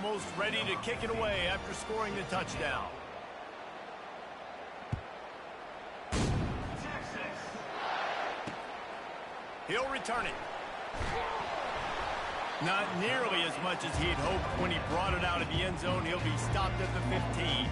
almost ready to kick it away after scoring the touchdown. He'll return it. Not nearly as much as he'd hoped when he brought it out of the end zone. He'll be stopped at the 15.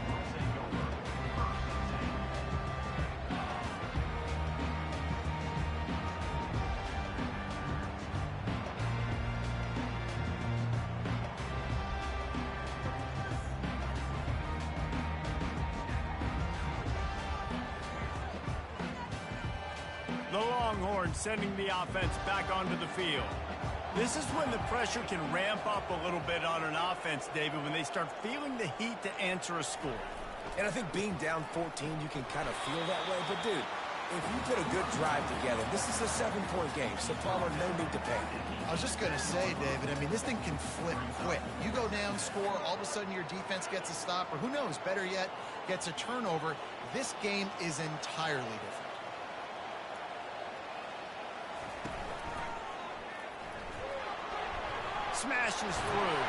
The Longhorns sending the offense back onto the field. This is when the pressure can ramp up a little bit on an offense, David, when they start feeling the heat to answer a score. And I think being down 14, you can kind of feel that way. But, dude, if you put a good drive together, this is a 7-point game, so Palmer, no need to panic. I was just going to say, David, I mean, this thing can flip quick. You go down, score, all of a sudden your defense gets a stop, or who knows, better yet, gets a turnover. This game is entirely different. Smashes through.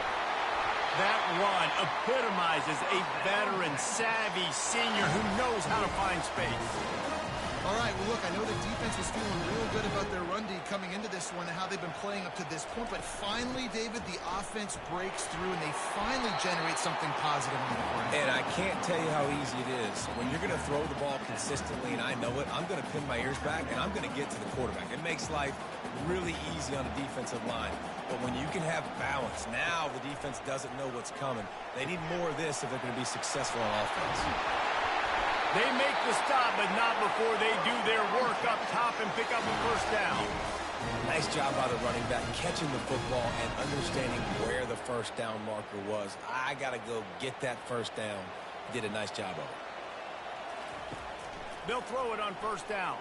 That run epitomizes a veteran, savvy senior who knows how to find space. All right, well, look, I know the defense was feeling real good about their run D coming into this one and how they've been playing up to this point, but finally, David, the offense breaks through and they finally generate something positive on the board. And I can't tell you how easy it is. When you're going to throw the ball consistently, and I know it, I'm going to pin my ears back and I'm going to get to the quarterback. It makes life really easy on the defensive line. But when you can have balance, now the defense doesn't know what's coming. They need more of this if they're going to be successful on offense. They make the stop, but not before they do their work up top and pick up a first down. Nice job by the running back, catching the football and understanding where the first down marker was. I got to go get that first down. Did a nice job of it. They'll throw it on first down.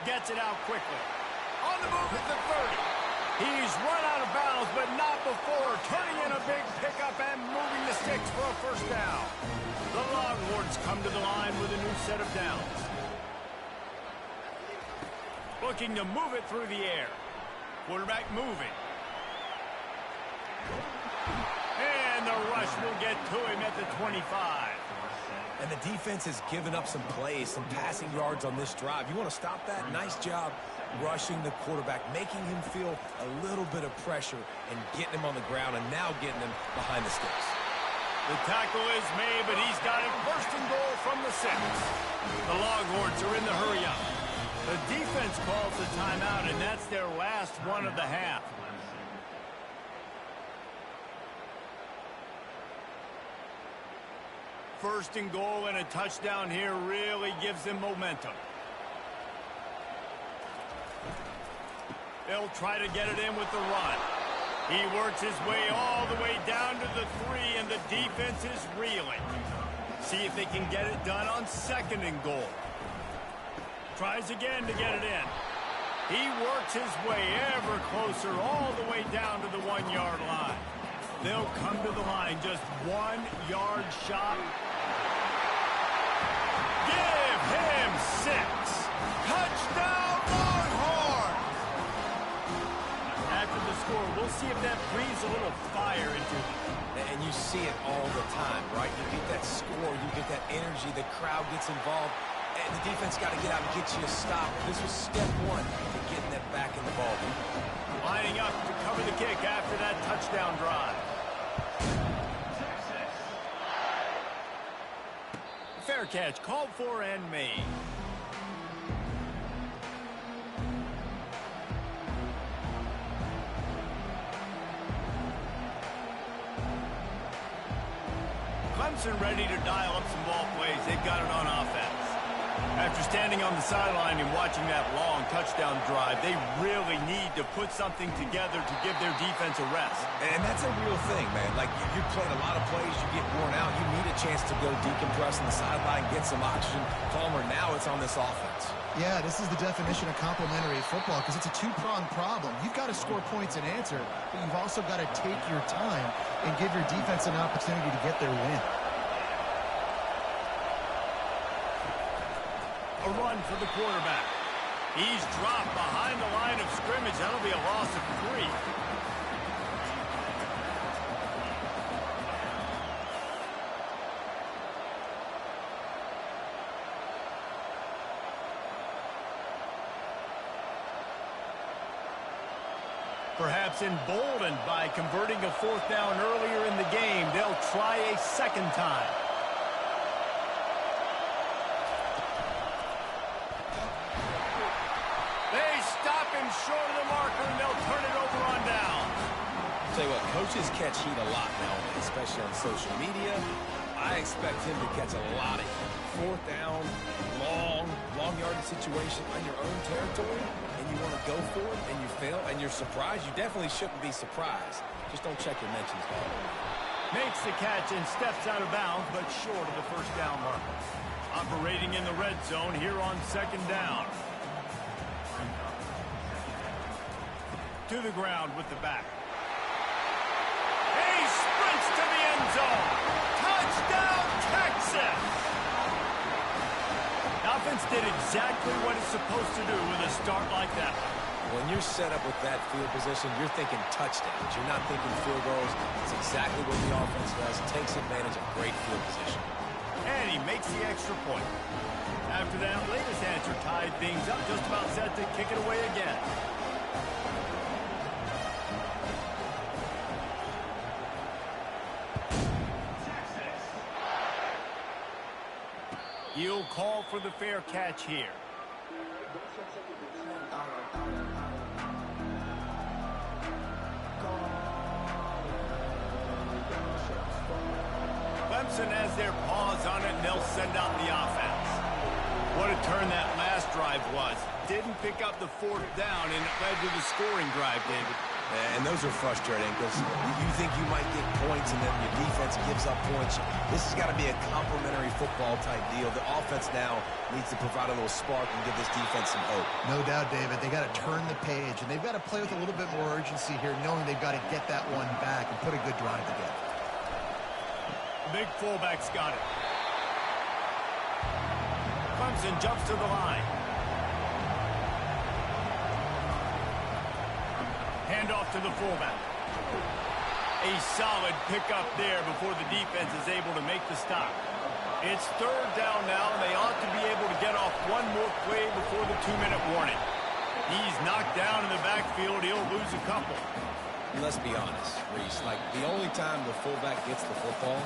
Gets it out quickly. On the move at the 30. He's run out of bounds, but not before turning in a big pickup and moving the sticks for a first down. The Longhorns come to the line with a new set of downs. Looking to move it through the air. Quarterback moving. And the rush will get to him at the 25. And the defense has given up some plays, some passing yards on this drive. You want to stop that? Nice job rushing the quarterback, making him feel a little bit of pressure and getting him on the ground and now getting him behind the sticks. The tackle is made, but he's got it first and goal from the 6. The Longhorns are in the hurry up. The defense calls the timeout, and that's their last one of the half. First and goal and a touchdown here really gives them momentum. They'll try to get it in with the run. He works his way all the way down to the 3, and the defense is reeling. See if they can get it done on second and goal. Tries again to get it in. He works his way ever closer all the way down to the 1-yard line. They'll come to the line just 1 yard shot. Give him 6. Touchdown Longhorns! After the score, we'll see if that breathes a little fire into them. And you see it all the time, right? You get that score, you get that energy, the crowd gets involved, and the defense got to get out and get you a stop. This was step 1 to getting that back in the ball. Lining up to cover the kick after that touchdown drive. Fair catch, called for and made. Clemson ready to dial up some ball plays. They've got it on offense. After standing on the sideline and watching that long touchdown drive, they really need to put something together to give their defense a rest. And that's a real thing, man. Like, you played a lot of plays, you get worn out, you need a chance to go decompress on the sideline, get some oxygen. Palmer, now it's on this offense. Yeah, this is the definition of complementary football because it's a two-pronged problem. You've got to score points and answer, but you've also got to take your time and give your defense an opportunity to get their win. A run for the quarterback. He's dropped behind the line of scrimmage. That'll be a loss of 3. Perhaps emboldened by converting a fourth down earlier in the game, they'll try a second time. They stop him short of the marker, and they'll turn it over on down. Tell you what, coaches catch heat a lot now, especially on social media. I expect him to catch a lot of heat. Fourth down, long yardage situation on your own territory, and you want to go for it, and you fail, and you're surprised. You definitely shouldn't be surprised. Just don't check your mentions, dog. Makes the catch and steps out of bounds, but short of the first down marker. Operating in the red zone here on second down. To the ground with the back. He sprints to the end zone. Touchdown, Texas! The offense did exactly what it's supposed to do with a start like that. When you're set up with that field position, you're thinking touchdowns. You're not thinking field goals. It's exactly what the offense does. Takes advantage of great field position. And he makes the extra point. After that latest answer tied things up, just about set to kick it away again. He'll call for the fair catch here. Clemson has their paws on it, and they'll send out the offense. What a turn that last drive was. Didn't pick up the fourth down, and it led to the scoring drive, David. And those are frustrating because you think you might get points and then your defense gives up points. This has got to be a complementary football type deal. The offense now needs to provide a little spark and give this defense some hope. No doubt, David. They got to turn the page, and they've got to play with a little bit more urgency here, knowing they've got to get that one back and put a good drive together. Big fullback's got it. Clemson jumps to the line. Handoff to the fullback. A solid pickup there before the defense is able to make the stop. It's third down now, and they ought to be able to get off one more play before the 2-minute warning. He's knocked down in the backfield. He'll lose a couple. Let's be honest, Reese. Like, the only time the fullback gets the football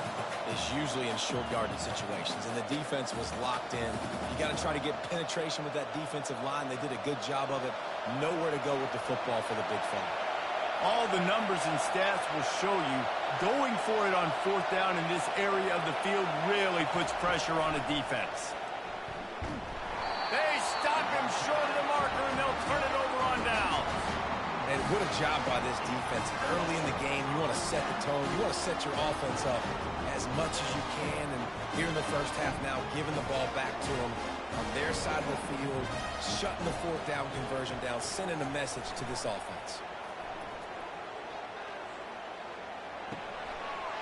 is usually in short yardage situations, and the defense was locked in. You got to try to get penetration with that defensive line. They did a good job of it. Nowhere to go with the football for the big fella. All the numbers and stats will show you going for it on fourth down in this area of the field really puts pressure on a defense. They stop him short of the marker, and they'll turn it over on down. And what a job by this defense. Early in the game, you want to set the tone. You want to set your offense up as much as you can. And here in the first half now, giving the ball back to them on their side of the field, shutting the fourth down conversion down, sending a message to this offense.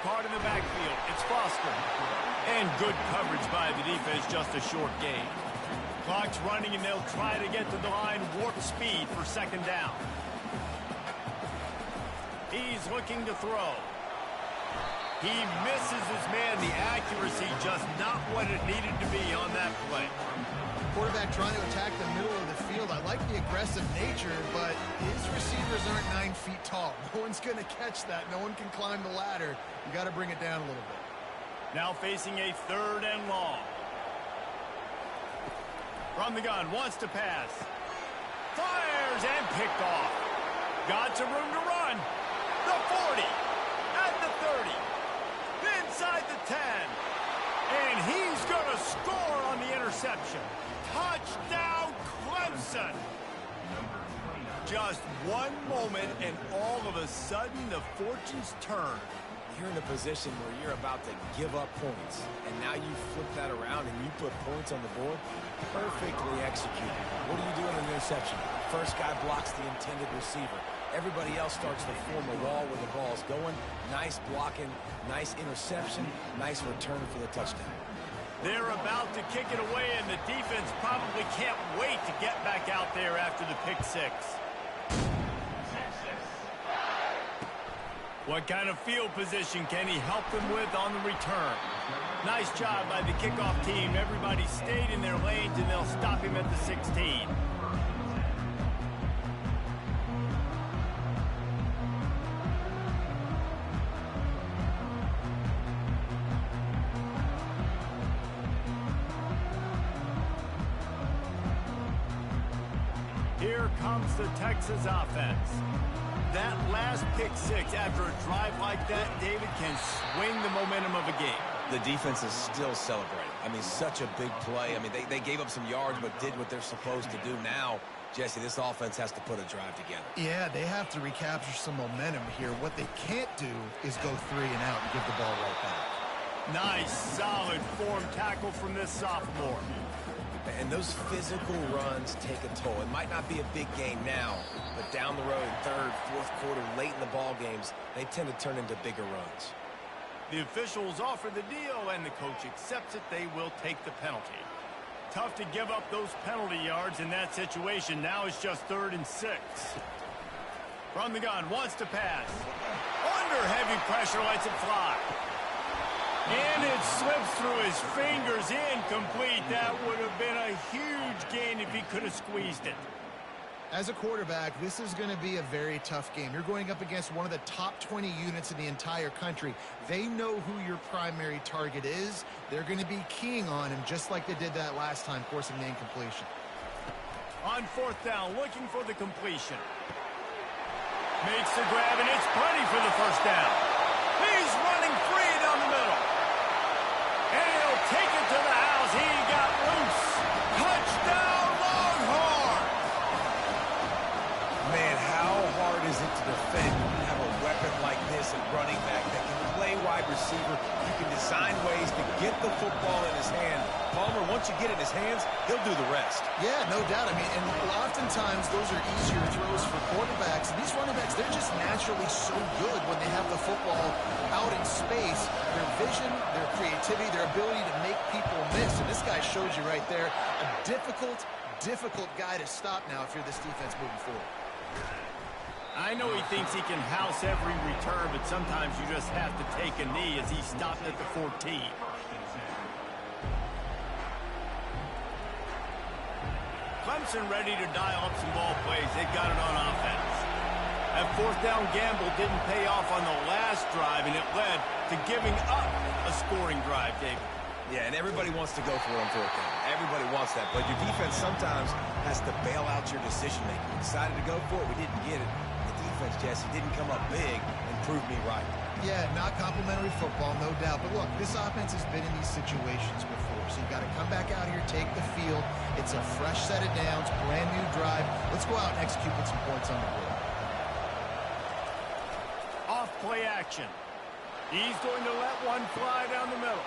Card in the backfield. It's Foster. And good coverage by the defense, just a short gain. Clock's running, and they'll try to get to the line warp speed for second down. He's looking to throw. He misses his man. The accuracy just not what it needed to be on that play. Quarterback trying to attack the middle of the field. I like the aggressive nature, but his receivers aren't 9 feet tall. No one's going to catch that. No one can climb the ladder. You got to bring it down a little bit. Now facing a third and long. From the gun, wants to pass. Fires and picked off. Got some room to run. The 40, at the 30, inside the 10, and he's going to score on the interception. Touchdown, Clemson. Just one moment, and all of a sudden, the fortunes turn. You're in a position where you're about to give up points, and now you flip that around and you put points on the board. Perfectly executed. What do you do in an interception? First guy blocks the intended receiver. Everybody else starts to form a wall where the ball's going. Nice blocking, nice interception, nice return for the touchdown. They're about to kick it away, and the defense probably can't wait to get back out there after the pick six. What kind of field position can he help them with on the return? Nice job by the kickoff team. Everybody stayed in their lanes, and they'll stop him at the 16. comes the Texas offense. That last pick six after a drive like that, David, can swing the momentum of a game. The defense is still celebrating. I mean, such a big play. I mean, they gave up some yards but did what they're supposed to do. Now, Jesse, this offense has to put a drive together. Yeah, they have to recapture some momentum here. What they can't do is go 3 and out and give the ball right back. Nice, solid form tackle from this sophomore. And those physical runs take a toll. It might not be a big game now, but down the road, third, fourth quarter, late in the ball games, they tend to turn into bigger runs. The officials offer the deal, and the coach accepts it. They will take the penalty. Tough to give up those penalty yards in that situation. Now it's just 3rd and 6. From the gun, wants to pass. Under heavy pressure, lets it fly. And it slips through his fingers, incomplete. That would have been a huge gain if he could have squeezed it. As a quarterback, this is going to be a very tough game. You're going up against one of the top 20 units in the entire country. They know who your primary target is. They're going to be keying on him just like they did that last time, forcing the incompletion. On 4th down, looking for the completion. Makes the grab, and it's plenty for the 1st down. He's running free down the middle. And he'll take it to the house. He got loose. Touchdown, Longhorn! Man, how hard is it to defend when you have a weapon like this at running back that can play wide receiver? You can design ways to get the football in his hand. Palmer, once you get it in his hands, he'll do the rest. Yeah, no doubt. I mean, and oftentimes those are easier throws for quarterbacks. And these running backs, they're just naturally so good when they have the football out in space. Their vision, their creativity, their ability to make people miss. And this guy shows you right there, a difficult guy to stop now if you're this defense moving forward. I know he thinks he can house every return, but sometimes you just have to take a knee as he stopped at the 14. Clemson ready to dial up some ball plays. They've got it on offense. That 4th down gamble didn't pay off on the last drive, and it led to giving up a scoring drive, David. Yeah, and everybody wants to go for it on 4th down. Everybody wants that, but your defense sometimes has to bail out your decision-making. We decided to go for it. We didn't get it. The defense, Jesse, didn't come up big and prove me right. Yeah, not complimentary football, no doubt. But look, this offense has been in these situations before, so you got to come back out here, take the field. It's a fresh set of downs, brand new drive. Let's go out and execute with some points on the board. Off play action. He's going to let one fly down the middle.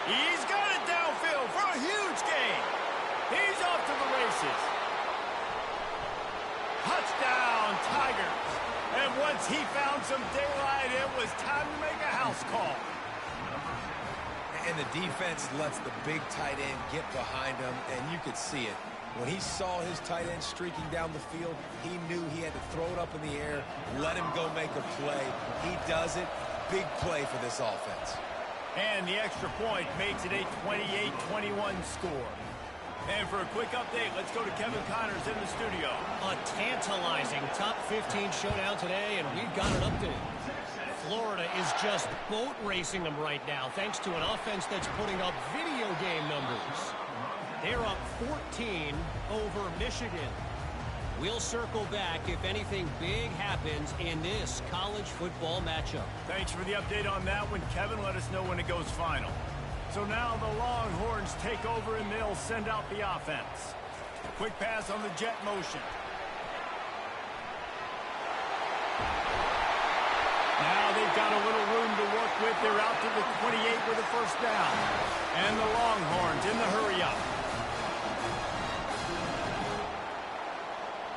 He's got it downfield for a huge gain. He's off to the races. Touchdown, Tigers. And once he found some daylight, it was time to make a house call. And the defense lets the big tight end get behind him, and you could see it. When he saw his tight end streaking down the field, he knew he had to throw it up in the air, let him go make a play. He does it. Big play for this offense. And the extra point makes it a 28-21 score. And for a quick update, let's go to Kevin Connors in the studio. A tantalizing top 15 showdown today, and we've got an update. Florida is just boat racing them right now, thanks to an offense that's putting up video game numbers. They're up 14 over Michigan. We'll circle back if anything big happens in this college football matchup. Thanks for the update on that one, Kevin. Let us know when it goes final. So now the Longhorns take over and they'll send out the offense. Quick pass on the jet motion. Now they've got a little room to work with. They're out to the 28 with a 1st down. And the Longhorns in the hurry-up.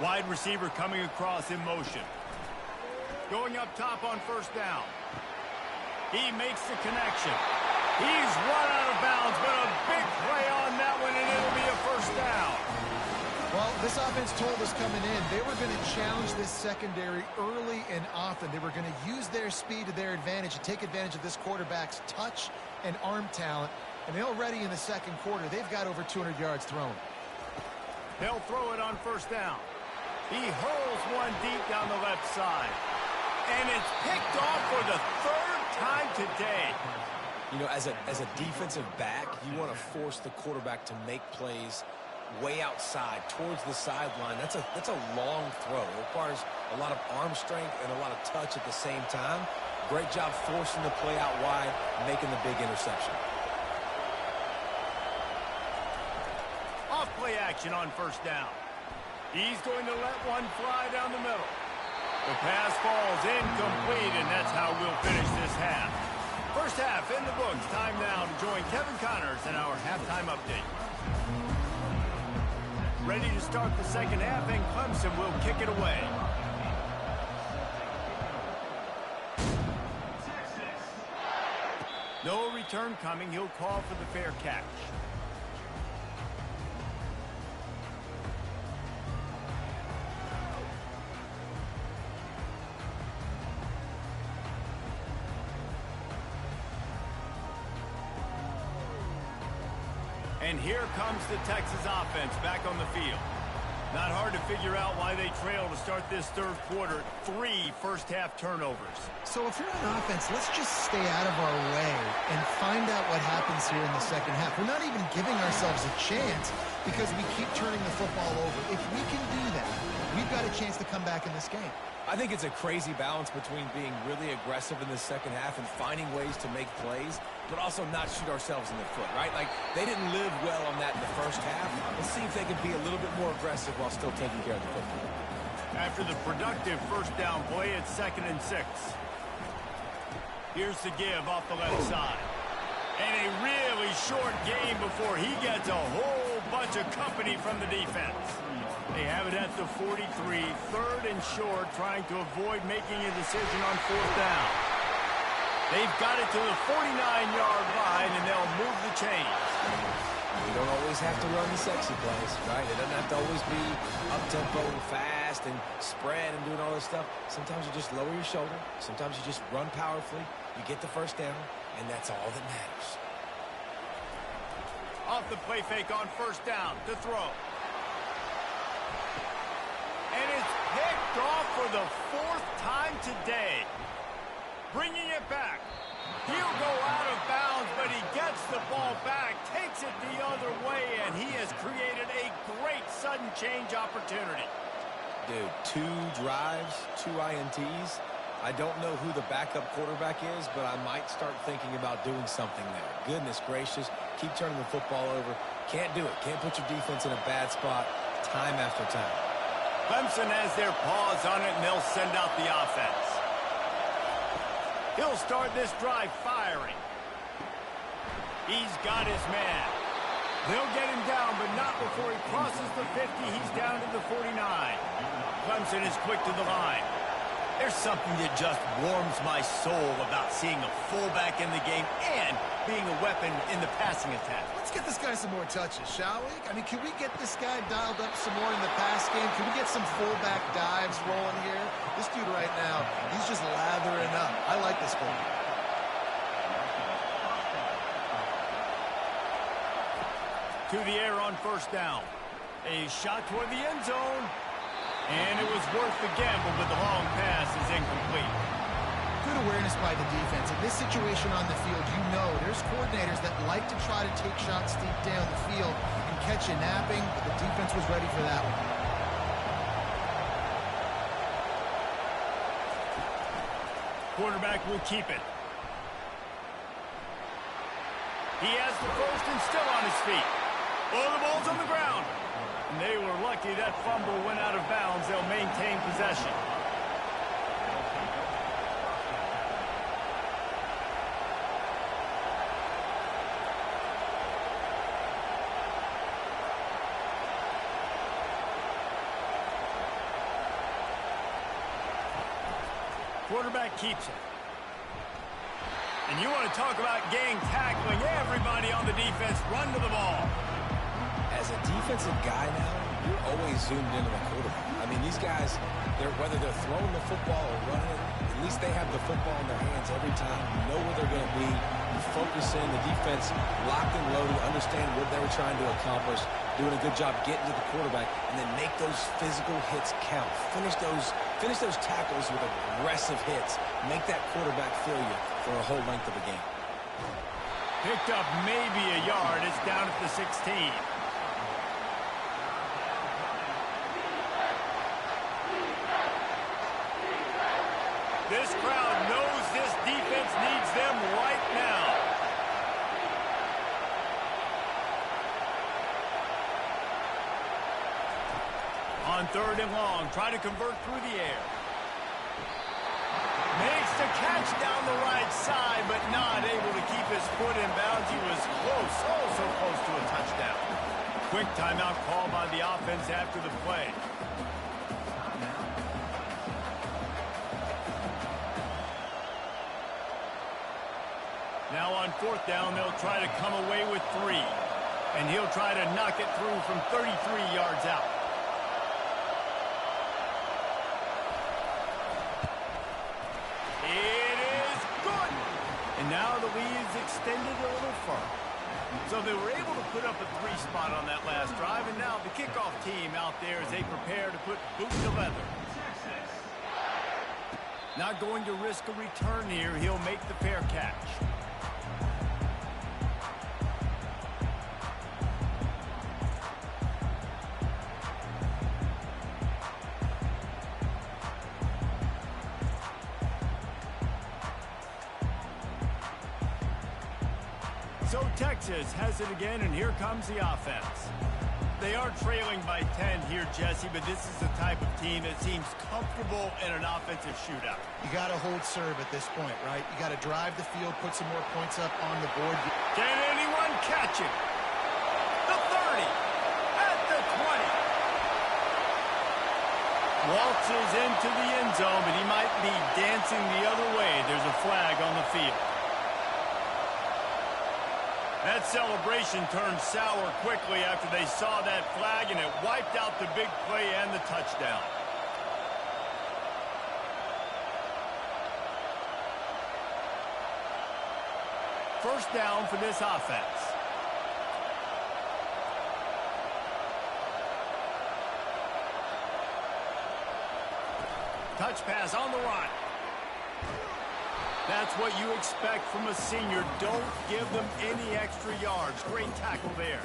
Wide receiver coming across in motion. Going up top on 1st down. He makes the connection. He's run out of bounds, but a big play on that one, and it'll be a 1st down. Well, this offense told us coming in they were going to challenge this secondary early and often. They were going to use their speed to their advantage and take advantage of this quarterback's touch and arm talent. And already in the 2nd quarter, they've got over 200 yards thrown. They'll throw it on 1st down. He hurls one deep down the left side. And it's picked off for the 3rd time today. You know, as a defensive back, you want to force the quarterback to make plays way outside towards the sideline. That's a long throw. It requires a lot of arm strength and a lot of touch at the same time. Great job forcing the play out wide, making the big interception. Off play action on first down. He's going to let one fly down the middle. The pass falls incomplete, and that's how we'll finish this half. First half in the books. Time now to join Kevin Connors in our halftime update. Ready to start the second half, and Clemson will kick it away. No return coming. He'll call for the fair catch. And here comes the Texas offense back on the field. Not hard to figure out why they trail to start this third quarter. 3 first-half turnovers. So if you're on offense, let's just stay out of our way and find out what happens here in the second half. We're not even giving ourselves a chance because we keep turning the football over. If we can do that, we've got a chance to come back in this game. I think it's a crazy balance between being really aggressive in the second half and finding ways to make plays, but also not shoot ourselves in the foot, right? Like, they didn't live well on that in the first half. Let's see if they can be a little bit more aggressive while still taking care of the football. After the productive first down play, it's 2nd and 6. Here's the give off the left side. And a really short game before he gets a whole bunch of company from the defense. They have it at the 43, 3rd and short, trying to avoid making a decision on 4th down. They've got it to the 49-yard line, and they'll move the chains. You don't always have to run the sexy plays, right? It doesn't have to always be up-tempo and fast and spread and doing all this stuff. Sometimes you just lower your shoulder. Sometimes you just run powerfully. You get the first down, and that's all that matters. Off the play fake on first down to throw. And it's picked off for the 4th time today. Bringing it back. He'll go out of bounds, but he gets the ball back, takes it the other way, and he has created a great sudden change opportunity. Dude, 2 drives, 2 INTs. I don't know who the backup quarterback is, but I might start thinking about doing something there. Goodness gracious, keep turning the football over. Can't do it. Can't put your defense in a bad spot time after time. Clemson has their paws on it, and they'll send out the offense. He'll start this drive firing. He's got his man. They'll get him down, but not before he crosses the 50. He's down to the 49. Clemson is quick to the line. There's something that just warms my soul about seeing a fullback in the game and being a weapon in the passing attack. Let's get this guy some more touches, shall we? I mean, can we get this guy dialed up some more in the pass game? Can we get some fullback dives rolling here? This dude right now, he's just lathering up. I like this guy. To the air on first down. A shot toward the end zone. And it was worth the gamble, but the long pass is incomplete. Good awareness by the defense. In this situation on the field, you know there's coordinators that like to try to take shots deep down the field and catch you napping, but the defense was ready for that one. Quarterback will keep it. He has the first and still on his feet. Oh, the ball's on the ground. And they were lucky that fumble went out of bounds. They'll maintain possession. Quarterback keeps it. And you want to talk about gang tackling. Everybody on the defense run to the ball. As a defensive guy now, you're always zoomed into the quarterback. I mean, these guys, whether they're throwing the football or running it, at least they have the football in their hands every time. You know where they're going to be. You focus in, the defense locked and loaded, understand what they were trying to accomplish, doing a good job getting to the quarterback, and then make those physical hits count. Finish those tackles with aggressive hits. Make that quarterback feel you for a whole length of the game. Picked up maybe a yard. It's down at the 16. This crowd knows this defense needs them right now. On 3rd and long, try to convert through the air. Makes the catch down the right side, but not able to keep his foot in bounds. He was close, oh so close to a touchdown. Quick timeout call by the offense after the play. Now on 4th down, they'll try to come away with 3. And he'll try to knock it through from 33 yards out. It is good. And now the lead is extended a little further. So they were able to put up a 3 spot on that last drive. And now the kickoff team out there as they prepare to put boots to leather. Not going to risk a return here. He'll make the fair catch. So Texas has it again, and here comes the offense. They are trailing by 10 here, Jesse, but this is the type of team that seems comfortable in an offensive shootout. You got to hold serve at this point, right? You got to drive the field, put some more points up on the board. Can anyone catch it? The 30, at the 20. Waltzes into the end zone, but he might be dancing the other way. There's a flag on the field. That celebration turned sour quickly after they saw that flag, and it wiped out the big play and the touchdown. First down for this offense. Touch pass on the run. That's what you expect from a senior. Don't give them any extra yards. Great tackle there.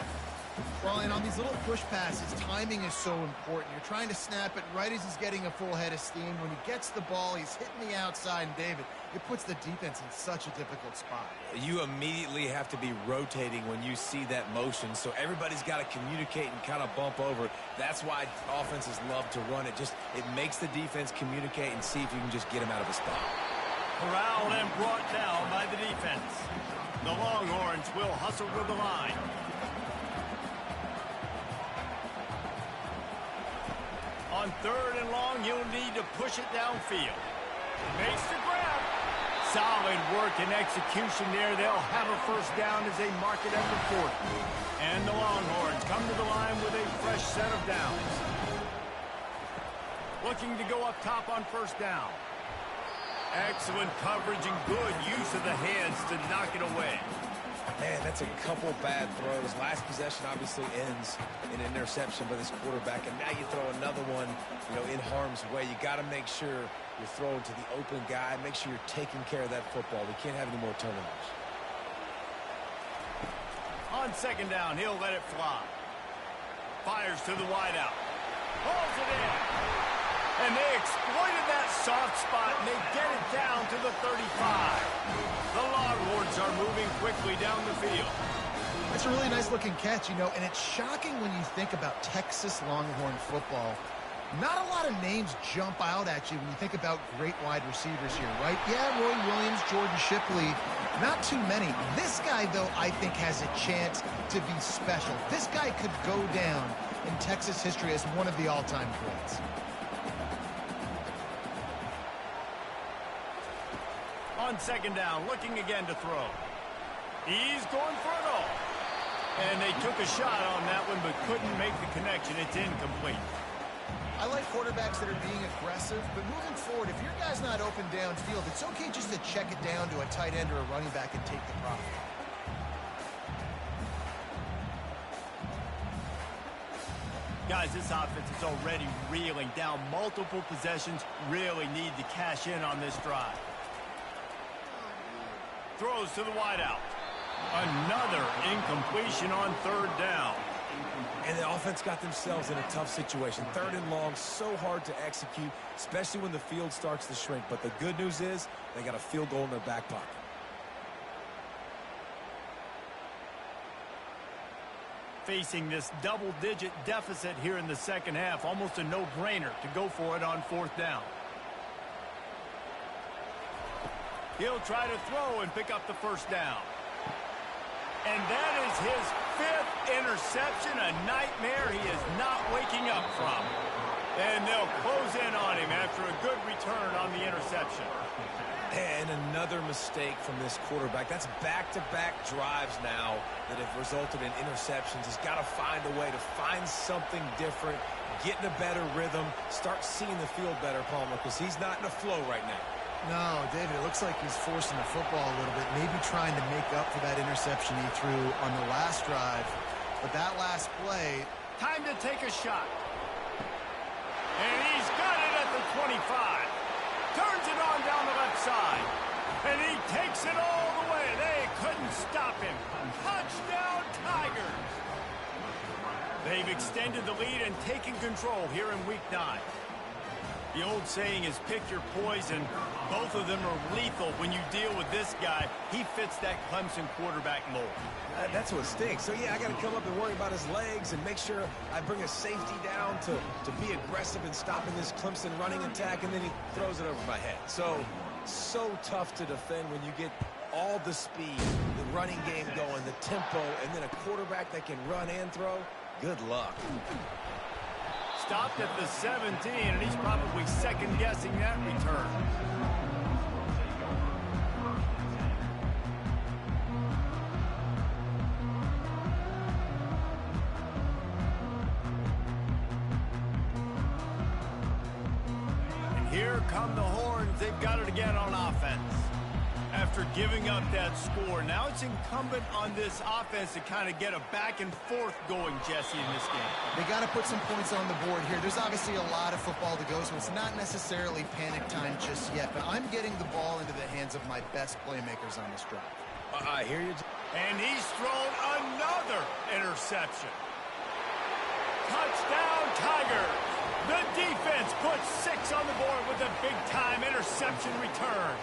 Well, and on these little push passes, timing is so important. You're trying to snap it right as he's getting a full head of steam. When he gets the ball, he's hitting the outside, and David, it puts the defense in such a difficult spot. You immediately have to be rotating when you see that motion, so everybody's got to communicate and kind of bump over. That's why offenses love to run it. It makes the defense communicate and see if you can just get him out of a spot. Corralled and brought down by the defense. The Longhorns will hustle with the line. On 3rd and long, you'll need to push it downfield. Makes the grab. Solid work and execution there. They'll have a first down as they mark it at the 40. And the Longhorns come to the line with a fresh set of downs. Looking to go up top on first down. Excellent coverage and good use of the hands to knock it away. Man, that's a couple bad throws. Last possession obviously ends in an interception by this quarterback, and now you throw another one, in harm's way. You got to make sure you're throwing to the open guy. Make sure you're taking care of that football. We can't have any more turnovers. On 2nd down, he'll let it fly. Fires to the wideout. Pulls it in. And they exploited that soft spot, and they get it down to the 35. The Longhorns are moving quickly down the field. That's a really nice-looking catch, and it's shocking when you think about Texas Longhorn football. Not a lot of names jump out at you when you think about great wide receivers here, right? Yeah, Roy Williams, Jordan Shipley, not too many. This guy, though, I think has a chance to be special. This guy could go down in Texas history as one of the all-time greats. On 2nd down, looking again to throw. He's going for it all. And they took a shot on that one, but couldn't make the connection. It's incomplete. I like quarterbacks that are being aggressive, but moving forward, if your guy's not open downfield, it's okay just to check it down to a tight end or a running back and take the profit. Guys, this offense is already reeling down multiple possessions. Really need to cash in on this drive. Throws to the wideout. Another incompletion on 3rd down. And the offense got themselves in a tough situation. 3rd and long, so hard to execute, especially when the field starts to shrink. But the good news is they got a field goal in their back pocket. Facing this double-digit deficit here in the second half, almost a no-brainer to go for it on 4th down. He'll try to throw and pick up the 1st down. And that is his 5th interception, a nightmare he is not waking up from. And they'll close in on him after a good return on the interception. And another mistake from this quarterback. That's back-to-back drives now that have resulted in interceptions. He's got to find a way to find something different, get in a better rhythm, start seeing the field better, Palmer, because he's not in a flow right now. No, David, it looks like he's forcing the football a little bit, maybe trying to make up for that interception he threw on the last drive. But that last play... Time to take a shot. And he's got it at the 25. Turns it on down the left side. And he takes it all the way. They couldn't stop him. Touchdown, Tigers. They've extended the lead and taken control here in Week 9. The old saying is pick your poison. Both of them are lethal when you deal with this guy. He fits that Clemson quarterback mold. That's what stinks. So, yeah, I got to come up and worry about his legs and make sure I bring a safety down to be aggressive in stopping this Clemson running attack, and then he throws it over my head. So tough to defend when you get all the speed, the running game going, the tempo, and then a quarterback that can run and throw. Good luck. Stopped at the 17, and he's probably second-guessing that return. And here come the Horns. They've got it again on offense. After giving up that score, now it's incumbent on this offense to kind of get a back and forth going, Jesse, in this game. They got to put some points on the board here. There's obviously a lot of football to go, so it's not necessarily panic time just yet, but I'm getting the ball into the hands of my best playmakers on this drive. I hear you. And he's thrown another interception. Touchdown, Tigers. The defense puts 6 on the board with a big-time interception return.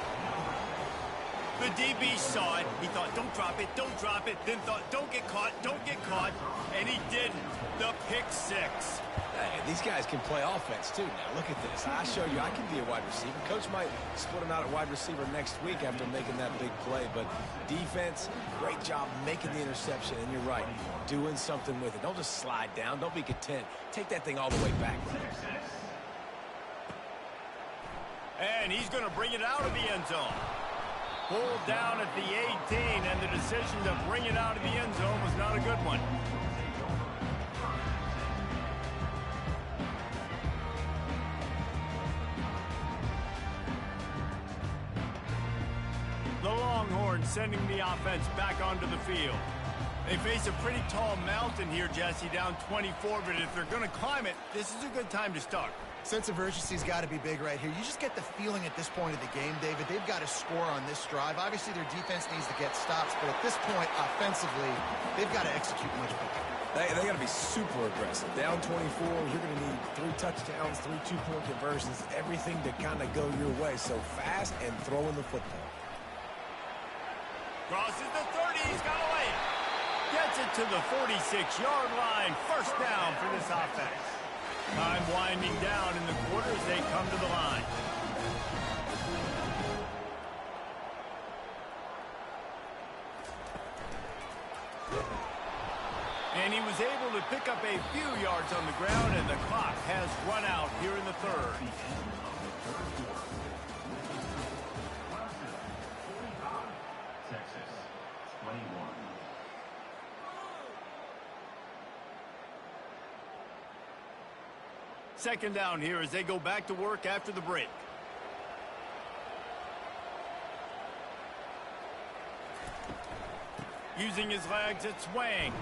The DB saw it. He thought, don't drop it, don't drop it. Then thought, don't get caught, don't get caught. And he didn't. The pick 6. Hey, these guys can play offense, too. Now, look at this. I show you I can be a wide receiver. Coach might split him out at wide receiver next week after making that big play. But defense, great job making the interception. And you're right, doing something with it. Don't just slide down. Don't be content. Take that thing all the way back. And he's going to bring it out of the end zone. Pulled down at the 18, and the decision to bring it out of the end zone was not a good one. The Longhorns sending the offense back onto the field. They face a pretty tall mountain here, Jesse, down 24, but if they're going to climb it, this is a good time to start. Sense of urgency's got to be big right here. You just get the feeling at this point of the game, David, they've got to score on this drive. Obviously, their defense needs to get stops, but at this point, offensively, they've got to execute much better. They got to be super aggressive. Down 24, you're going to need 3 touchdowns, 3 two-point conversions, everything to kind of go your way. So fast and throwing the football. Crosses the 30, he's got to lay it. Gets it to the 46-yard line. First down for this offense. Time winding down in the quarter as they come to the line. And he was able to pick up a few yards on the ground, and the clock has run out here in the third. Second down here as they go back to work after the break. Using his legs, it's Wang.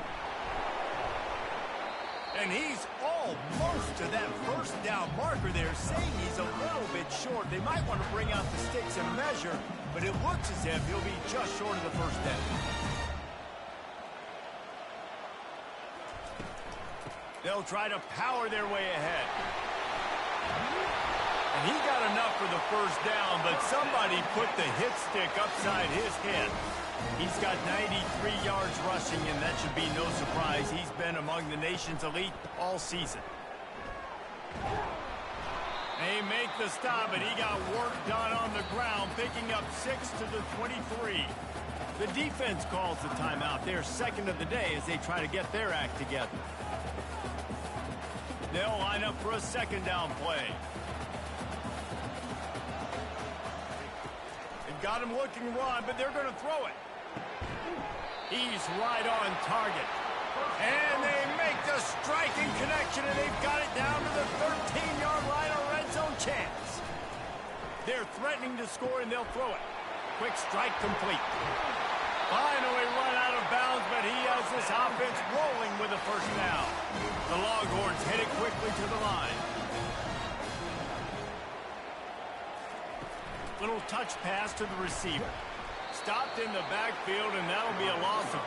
And he's almost to that first down marker there, saying he's a little bit short. They might want to bring out the sticks and measure, but it looks as if he'll be just short of the first down. They'll try to power their way ahead. And he got enough for the first down, but somebody put the hit stick upside his head. He's got 93 yards rushing, and that should be no surprise. He's been among the nation's elite all season. They make the stop, and he got work done on the ground, picking up 6 to the 23. The defense calls the timeout. They're second of the day as they try to get their act together. They'll line up for a second down play. They've got him looking run, but they're going to throw it. He's right on target. And they make the striking connection, and they've got it down to the 13-yard line, a red zone chance. They're threatening to score, and they'll throw it. Quick strike complete. Finally run out of bounds, but he has this offense rolling with a first down. The Longhorns headed quickly to the line. Little touch pass to the receiver. Stopped in the backfield, and that'll be a loss of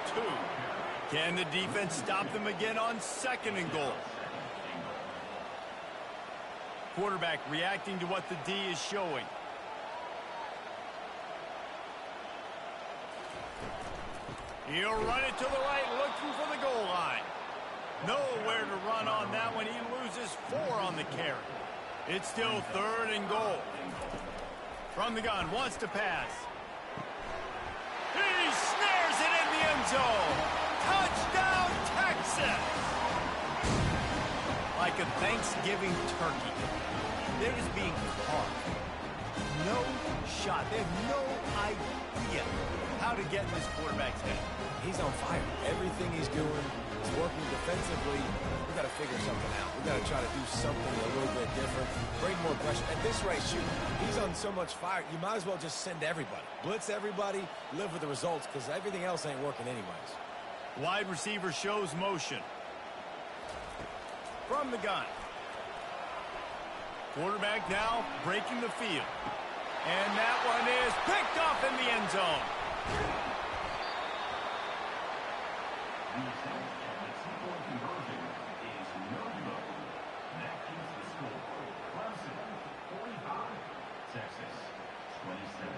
2. Can the defense stop them again on second and goal? Quarterback reacting to what the D is showing. He'll run it to the right, looking for the goal line. Nowhere to run on that one. He loses 4 on the carry. It's still third and goal. From the gun, wants to pass. He snares it in the end zone. Touchdown, Texas! Like a Thanksgiving turkey. They're just being carved. No shot. They have no idea how to get in this quarterback's head. He's on fire. Everything he's doing is working defensively. We got to figure something out. We got to try to do something a little bit different. Bring more pressure. At this rate, shoot, he's on so much fire, you might as well just send everybody. Blitz everybody, live with the results, because everything else ain't working anyways. Wide receiver shows motion. From the gun. Quarterback now breaking the field. And that one is picked off in the end zone. Texas, 27.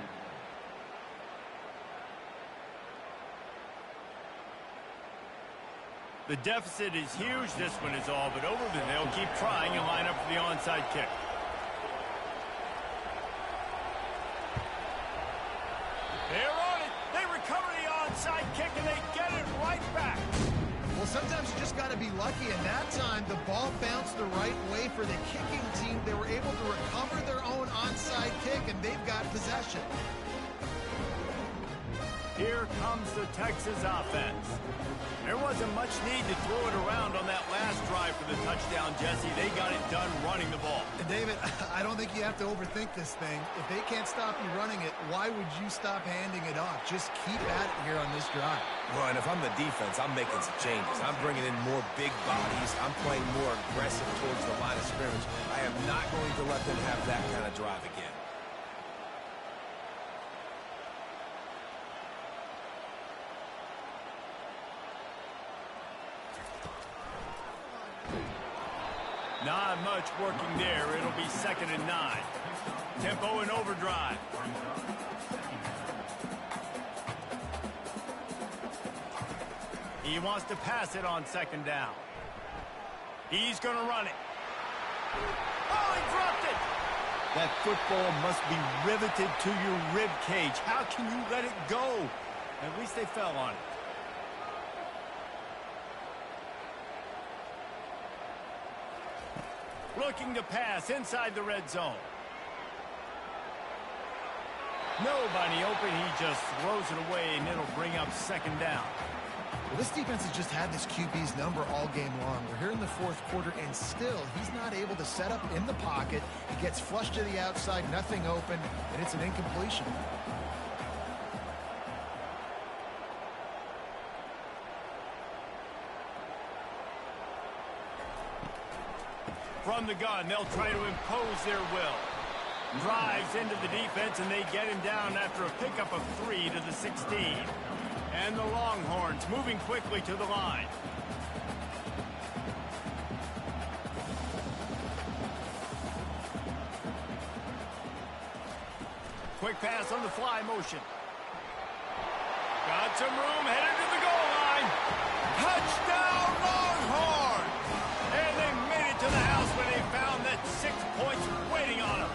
The deficit is huge. This one is all but over. Then they'll keep trying and line up for the onside kick. They're on it. They recover the onside kick, and they get it right back. Well, sometimes you just got to be lucky, and that time the ball bounced the right way for the kicking team. They were able to recover their own onside kick, and they've got possession. Here comes the Texas offense. There wasn't much need to throw it around on that last drive for the touchdown, Jesse. They got it done running the ball. And David, I don't think you have to overthink this thing. If they can't stop you running it, why would you stop handing it off? Just keep at it here on this drive. Well, and if I'm the defense, I'm making some changes. I'm bringing in more big bodies. I'm playing more aggressive towards the line of scrimmage. I am not going to let them have that kind of drive again. Not much working there. It'll be 2nd and 9. Tempo and overdrive. He wants to pass it on 2nd down. He's going to run it. Oh, he dropped it! That football must be riveted to your rib cage. How can you let it go? At least they fell on it. Looking to pass inside the red zone. Nobody open. He just throws it away, and it'll bring up 2nd down. Well, this defense has just had this QB's number all game long. We're here in the 4th quarter, and still he's not able to set up in the pocket. He gets flushed to the outside, nothing open, and it's an incompletion. From the gun, they'll try to impose their will. Drives into the defense, and they get him down after a pickup of 3 to the 16. And the Longhorns moving quickly to the line. quick pass on the fly motion. Got some room, headed to the goal line. Touchdown, Longhorns! And they made it to the house where they found that 6 points waiting on them.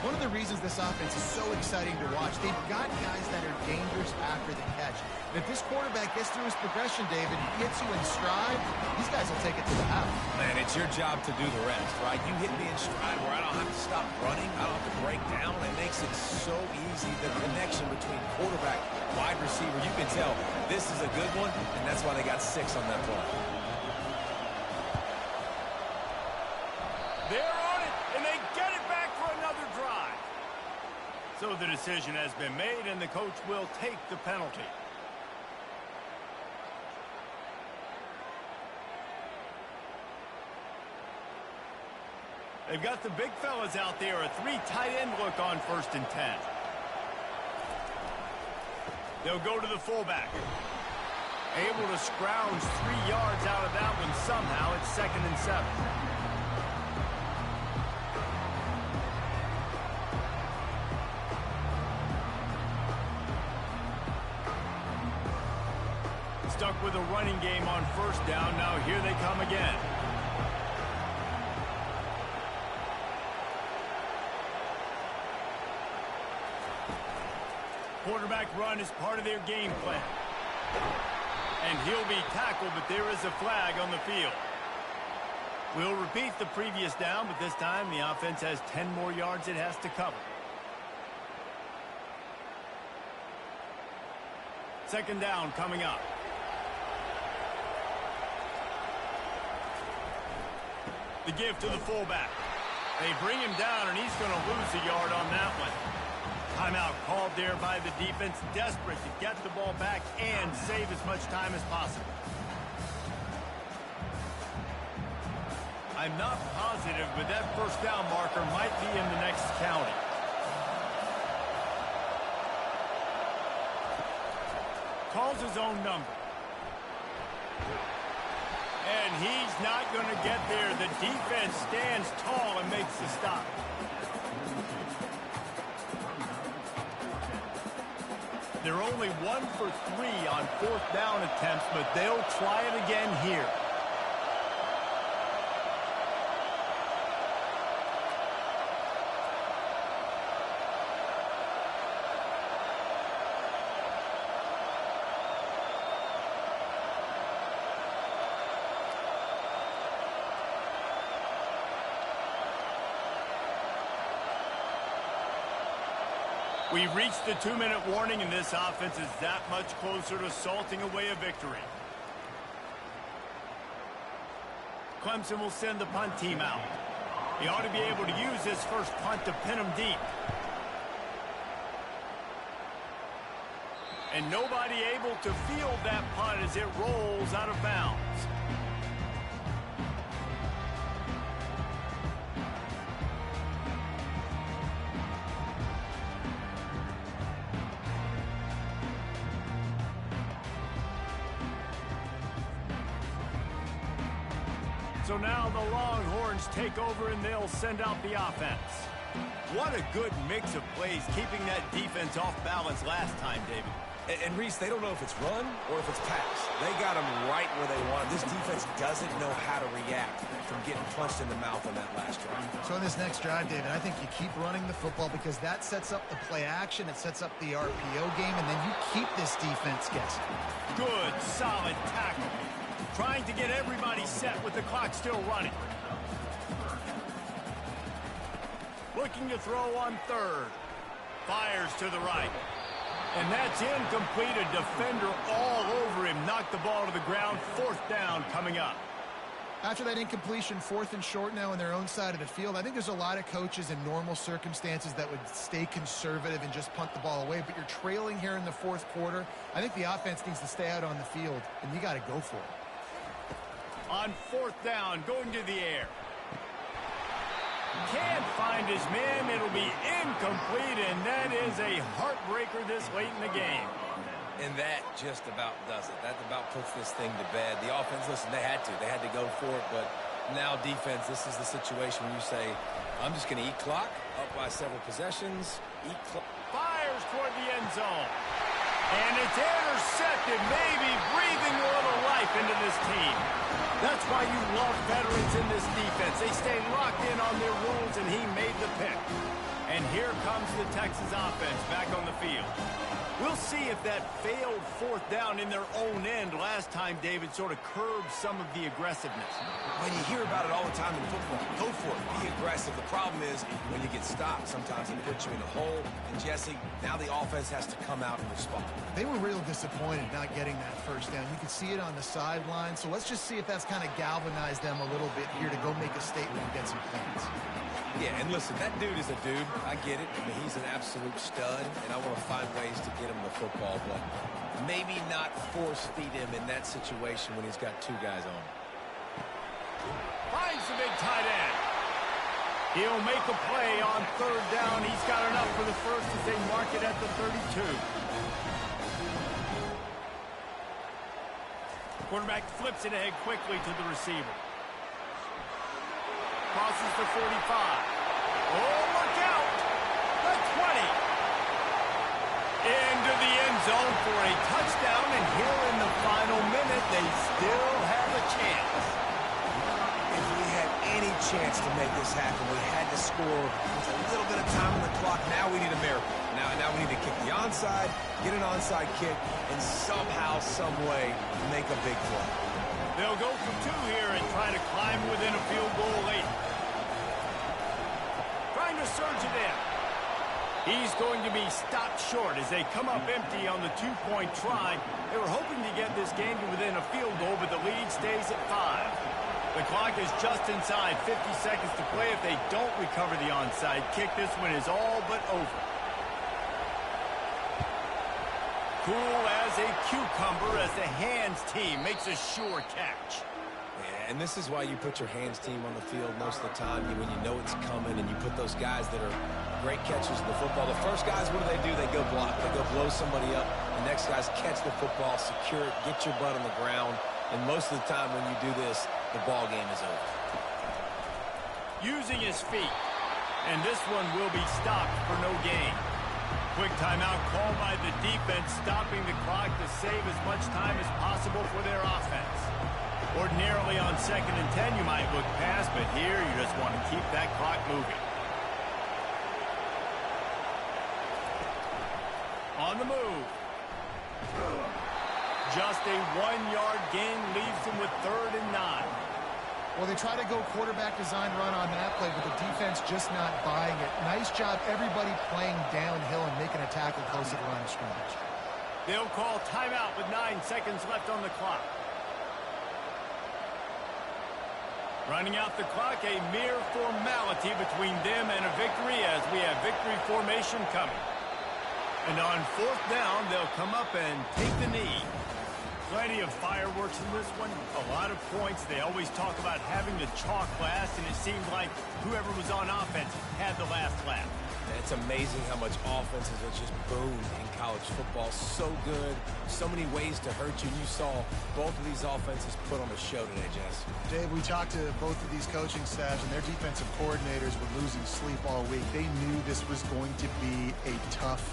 One of the reasons this offense is so exciting to watch, they've got guys that are dangerous after the catch. And if this quarterback gets through his progression, David, hits you in stride, these guys will take it to the house. Man, it's your job to do the rest, right? You hit me in stride where I don't have to stop running. I don't have to break down. It makes it so easy. The connection between quarterback, wide receiver, you can tell this is a good one, and that's why they got 6 on that play. They're on it, and they get it back for another drive. So the decision has been made, and the coach will take the penalty. They've got the big fellas out there, a 3 tight end look on 1st and 10. They'll go to the fullback. Able to scrounge 3 yards out of that one somehow. It's 2nd and 7. Stuck with a running game on 1st down. Now here they come again. Quarterback run is part of their game plan. And he'll be tackled, but there is a flag on the field. We'll repeat the previous down, but this time the offense has 10 more yards it has to cover. 2nd down coming up. The give to the fullback. They bring him down, and he's going to lose a yard on that one. Timeout called there by the defense, desperate to get the ball back and save as much time as possible. I'm not positive, but that 1st down marker might be in the next county. Calls his own number. And he's not going to get there. The defense stands tall and makes the stop. They're only 1 for 3 on 4th down attempts, but they'll try it again here. We've reached the 2-minute warning, and this offense is that much closer to salting away a victory. Clemson will send the punt team out. He ought to be able to use this first punt to pin them deep. And nobody able to field that punt as it rolls out of bounds. So now the Longhorns take over, and they'll send out the offense. What a good mix of plays, keeping that defense off balance last time, David. And Reese, they don't know if it's run or if it's pass. They got them right where they want them. This defense doesn't know how to react from getting punched in the mouth on that last drive. So in this next drive, David, I think you keep running the football because that sets up the play action, it sets up the RPO game, and then you keep this defense guessing. Good, solid tackle. Trying to get everybody set with the clock still running. Looking to throw on 3rd. Fires to the right. And that's incomplete. A defender all over him. Knocked the ball to the ground. 4th down coming up. After that incompletion, 4th and short now on their own side of the field, I think there's a lot of coaches in normal circumstances that would stay conservative and just punt the ball away. But you're trailing here in the 4th quarter. I think the offense needs to stay out on the field, and you got to go for it. On 4th down, going to the air. Can't find his man. It'll be incomplete, and that is a heartbreaker this late in the game. And that just about does it. That about puts this thing to bed. The offense, listen, they had to go for it, but now defense, this is the situation where you say, I'm just going to eat clock, up by several possessions, eat clock. Fires toward the end zone. And it's intercepted, maybe breathing a little life into this team. That's why you love veterans in this defense. They stay locked in on their rules, and he made the pick. And here comes the Texas offense back on the field. We'll see if that failed fourth down in their own end last time, David, sort of curbed some of the aggressiveness. When you hear about it all the time in football, go for it, be aggressive. The problem is when you get stopped, sometimes it puts you in a hole. And Jesse, now the offense has to come out and respond. They were real disappointed not getting that first down. You could see it on the sideline. So let's just see if that's kind of galvanized them a little bit here to go make a statement and get some points. Yeah, and listen, that dude is a dude. I get it. I mean, he's an absolute stud, and I want to find ways to get him the football, but maybe not force feed him in that situation when he's got two guys on him. Finds the big tight end. He'll make a play on third down. He's got enough for the first as they mark it at the 32. Quarterback flips it ahead quickly to the receiver. Crosses the 45. Oh, look out! The 20. Into the end zone for a touchdown, and here in the final minute, they still have a chance. If we had any chance to make this happen, we had to score with a little bit of time on the clock. Now we need a miracle. Now we need to kick the onside, get an onside kick, and somehow, some way, make a big play. They'll go for two here and try to climb within a field goal late. Trying to surge it in. He's going to be stopped short as they come up empty on the two-point try. They were hoping to get this game to within a field goal, but the lead stays at 5. The clock is just inside 50 seconds to play. If they don't recover the onside kick, this one is all but over. Cool as a cucumber as the hands team makes a sure catch. Yeah, and this is why you put your hands team on the field most of the time when you know it's coming, and you put those guys that are great catchers of the football. The first guys, what do? They go block. They go blow somebody up. The next guys catch the football, secure it, get your butt on the ground. And most of the time when you do this, the ball game is over. Using his feet. And this one will be stopped for no gain. Quick timeout called by the defense, stopping the clock to save as much time as possible for their offense. Ordinarily on 2nd and 10, you might look past, but here you just want to keep that clock moving. On the move. Just a 1-yard gain leaves him with 3rd and 9. Well, they try to go quarterback design run on that play, but the defense just not buying it. Nice job, everybody playing downhill and making a tackle close to the line of scrimmage. They'll call timeout with 9 seconds left on the clock. Running out the clock, a mere formality between them and a victory as we have victory formation coming. And on 4th down, they'll come up and take the knee. Plenty of fireworks in this one, a lot of points. They always talk about having the chalk last, and it seemed like whoever was on offense had the last laugh. It's amazing how much offenses are just boomed in college football. So good, so many ways to hurt you. You saw both of these offenses put on a show today, Jess. Dave, we talked to both of these coaching staffs, and their defensive coordinators were losing sleep all week. They knew this was going to be a tough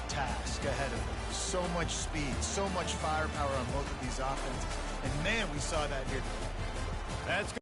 task ahead of them. So much speed, so much firepower on both of these offenses. And, man, we saw that here. That's